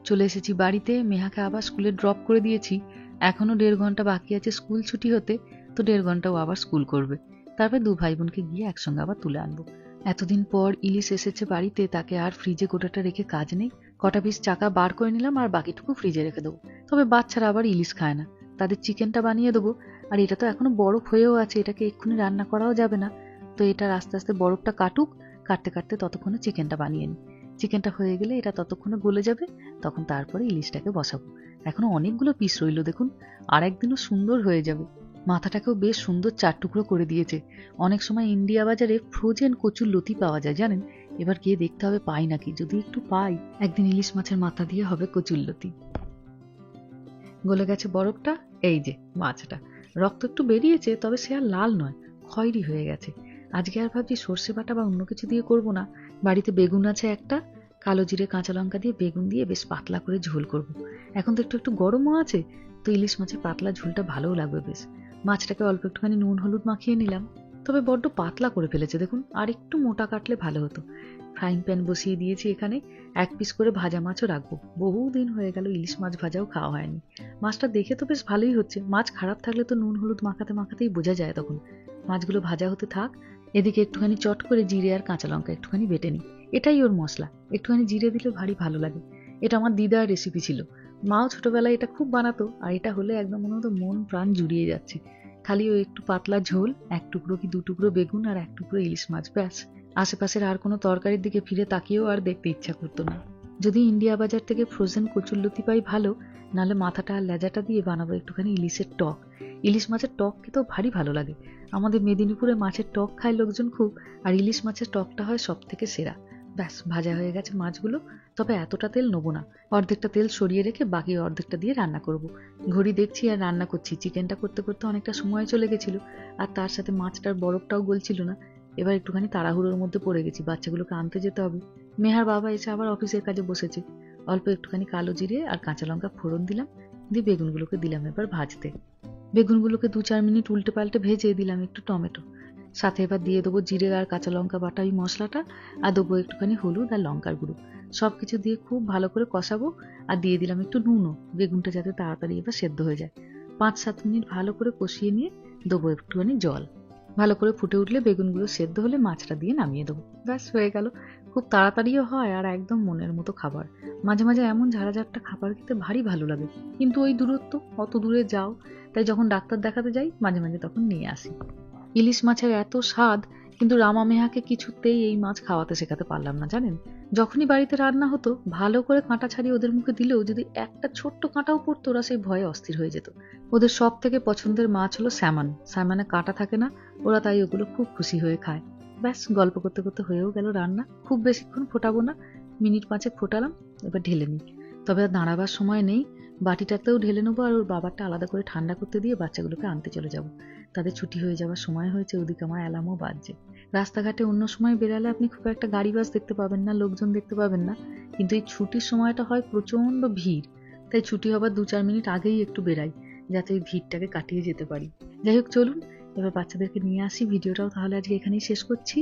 চলে এসেছি বাড়িতে। মেহাকে আবার স্কুলে ড্রপ করে দিয়েছি। এখনো 1.5 ঘন্টা বাকি আছে স্কুল ছুটি হতে। তো 1.5 ঘন্টা ও আবার স্কুল করবে। তারপর 2 ভাই বোনকে গিয়ে একসঙ্গে আবার তুলে আনবো। এতদিন পর ইলিশ এসেছে বাড়িতে, তাকে আর ফ্রিজে গোটাটা রেখে কাজ নেই। কটা পিস চাকা বার করে নিলাম আর বাকিটুকু ফ্রিজে রেখে দেবো। তবে বাচ্চারা আবার ইলিশ খায় না, তাদের চিকেনটা বানিয়ে দেবো। আর এটা তো এখনো বরফ হয়েও আছে, এটাকে এক্ষুনি রান্না করাও যাবে না। তো এটার আস্তে আস্তে বরফটা কাটুক, কাটতে কাটতে ততক্ষণে চিকেনটা বানিয়ে নিই। চিকেনটা হয়ে গেলে এটা ততক্ষণে গলে যাবে, তখন তারপরে ইলিশটাকে বসাবো। এখনো অনেকগুলো পিস রইল দেখুন, আর একদিনও সুন্দর হয়ে যাবে। মাথাটাকেও বেশ সুন্দর 4 টুকরো করে দিয়েছে। অনেক সময় ইন্ডিয়া বাজারে ফ্রোজেন কচুর লতি পাওয়া যায় জানেন। এবার গিয়ে দেখতে হবে পাই নাকি, যদি একটু পাই একদিন ইলিশ মাছের মাথা দিয়ে হবে কচুর লতি। গলে গেছে বরফটা, এই যে মাছটা। রক্ত একটু বেরিয়েছে, তবে সে আর লাল নয়, খয়েরি হয়ে গেছে। আজকে আর ভাবছি সর্ষে বাটা বা অন্য কিছু দিয়ে করব না। বাড়িতে বেগুন আছে একটা, কালো জিরে কাঁচা লঙ্কা দিয়ে বেগুন দিয়ে বেশ পাতলা করে ঝোল করব। এখন তো একটু একটু গরমও আছে, তো ইলিশ মাছের পাতলা ঝোলটা ভালোও লাগবে বেশ। মাছটাকে অল্প একটুখানি নুন হলুদ মাখিয়ে নিলাম। তবে বড্ড পাতলা করে ফেলেছে দেখুন, আর একটু মোটা কাটলে ভালো হতো। ফ্রাইং প্যান বসিয়ে দিয়েছি এখানে। 1 পিস করে ভাজা মাছও রাখবো। বহুদিন হয়ে গেল ইলিশ মাছ ভাজাও খাওয়া হয়নি। মাছটা দেখে তো বেশ ভালোই হচ্ছে। মাছ খারাপ থাকলে তো নুন হলুদ মাখাতে মাখাতেই বোঝা যায় তখন। মাছগুলো ভাজা হতে থাক। এদিকে একটুখানি চট করে জিরে আর কাঁচা লঙ্কা একটুখানি বেটে নিই। এটাই ওর মশলা। একটুখানি জিরে দিলে ভারী ভালো লাগে। এটা আমার দিদার রেসিপি ছিল। মাও ছোটবেলায় এটা খুব বানাতো, আর এটা হলে একদম মনে হতো মন প্রাণ জুড়িয়ে যাচ্ছে। খালি ওই একটু পাতলা ঝোল, 1 টুকরো কি 2 টুকরো বেগুন আর 1 টুকরো ইলিশ মাছ, ব্যাস। আশেপাশের আর কোনো তরকারির দিকে ফিরে তাকিয়েও আর দেখতে ইচ্ছা করতো না। যদি ইন্ডিয়া বাজার থেকে ফ্রোজেন কচুরলতি পাই ভালো, নাহলে মাথাটা আর লেজাটা দিয়ে বানাবো একটুখানি ইলিশের টক। ইলিশ মাছের টক খেতেও ভারী ভালো লাগে। আমাদের মেদিনীপুরে মাছের টক খায় লোকজন খুব, আর ইলিশ মাছের টকটা হয় সব থেকে সেরা। ব্যাস, ভাজা হয়ে গেছে মাছগুলো। তবে এতটা তেল নেবো না, অর্ধেকটা তেল সরিয়ে রেখে বাকি অর্ধেকটা দিয়ে রান্না করব। ঘড়ি দেখছি আর রান্না করছি। চিকেনটা করতে করতে অনেকটা সময় চলে গেছিল, আর তার সাথে মাছটার বরফটাও গলছিল না। এবার একটুখানি তাড়াহুড়োর মধ্যে পড়ে গেছি, বাচ্চাগুলোকে আনতে যেতে হবে। মেহার বাবা এসে আবার অফিসের কাজে বসেছে। অল্প একটুখানি কালো জিরে আর কাঁচা লঙ্কা ফোড়ন দিলাম, দিয়ে বেগুনগুলোকে দিলাম এবার ভাজতে। বেগুনগুলোকে 2-4 মিনিট উল্টে পাল্টে ভেজে দিলাম একটু টমেটো। সাথে এবার দিয়ে দেবো জিরে আর কাঁচা লঙ্কা বাটা ওই মশলাটা, আর দেবো একটুখানি হলুদ আর লঙ্কার গুঁড়ো। সবকিছু দিয়ে খুব ভালো করে কষাবো। আর দিয়ে দিলাম একটু নুনও, বেগুনটা যাতে তাড়াতাড়ি এবার সেদ্ধ হয়ে যায়। 5-7 মিনিট ভালো করে কষিয়ে নিয়ে দেবো একটুখানি জল। ভালো করে ফুটে উঠলে বেগুনগুলো সেদ্ধ হলে মাছটা দিয়ে নামিয়ে দেবো। ব্যাস হয়ে গেল। খুব তাড়াতাড়িও হয় আর একদম মনের মতো খাবার। মাঝে মাঝে এমন ঝাড়াঝাড়টা খাবার খেতে ভারী ভালো লাগে, কিন্তু ওই দূরত্ব, অত দূরে যাও, তাই যখন ডাক্তার দেখাতে যাই মাঝে মাঝে তখন নিয়ে আসি। ইলিশ মাছের এত স্বাদ, কিন্তু রামা মেহাকে কিছুতেই এই মাছ খাওয়াতে শেখাতে পারলাম না জানেন। যখনই বাড়িতে রান্না হতো, ভালো করে কাঁটা ছাড়িয়ে ওদের মুখে দিলেও যদি একটা ছোট্ট কাঁটাও পড়তো, ওরা সেই ভয়ে অস্থির হয়ে যেত। ওদের সব থেকে পছন্দের মাছ হলো স্যামন। স্যামনে কাঁটা থাকে না, ওরা তাই ওগুলো খুব খুশি হয়ে খায়। ব্যাস, গল্প করতে করতে হয়েও গেল রান্না। খুব বেশিক্ষণ ফোটাবো না, মিনিট 5 ফোটালাম। এবার ঢেলে নিই। তবে আর দাঁড়াবার সময় নেই, বাটিটাতেও ঢেলে নেবো, আর ওর বাবারটা আলাদা করে ঠান্ডা করতে দিয়ে বাচ্চাগুলোকে আনতে চলে যাবো। তাদের ছুটি হয়ে যাওয়ার সময় হয়েছে, ওদিকে আমার অ্যালার্মও বাজছে। রাস্তাঘাটে অন্য সময় বেরালে আপনি খুব একটা গাড়ি বাস দেখতে পাবেন না, লোকজন দেখতে পাবেন না, কিন্তু এই ছুটির সময়টা হয় প্রচন্ড ভিড়। তাই ছুটি হবার 2-4 মিনিট আগেই একটু বেরাই, যাতে ওই ভিড়টাকে কাটিয়ে যেতে পারি। যাই হোক, চলুন এবার বাচ্চাদেরকে নিয়ে আসি। ভিডিওটাও তাহলে আজকে এখানেই শেষ করছি।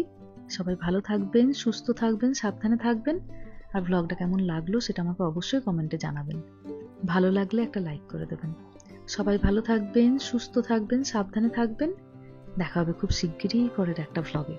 সবাই ভালো থাকবেন, সুস্থ থাকবেন, সাবধানে থাকবেন। আর ব্লগটা কেমন লাগলো সেটা আমাকে অবশ্যই কমেন্টে জানাবেন। ভালো লাগলে একটা লাইক করে দেবেন। সবাই ভালো থাকবেন, সুস্থ থাকবেন, সাবধানে থাকবেন। দেখা হবে খুব শিগগিরই পরের একটা ভ্লগে।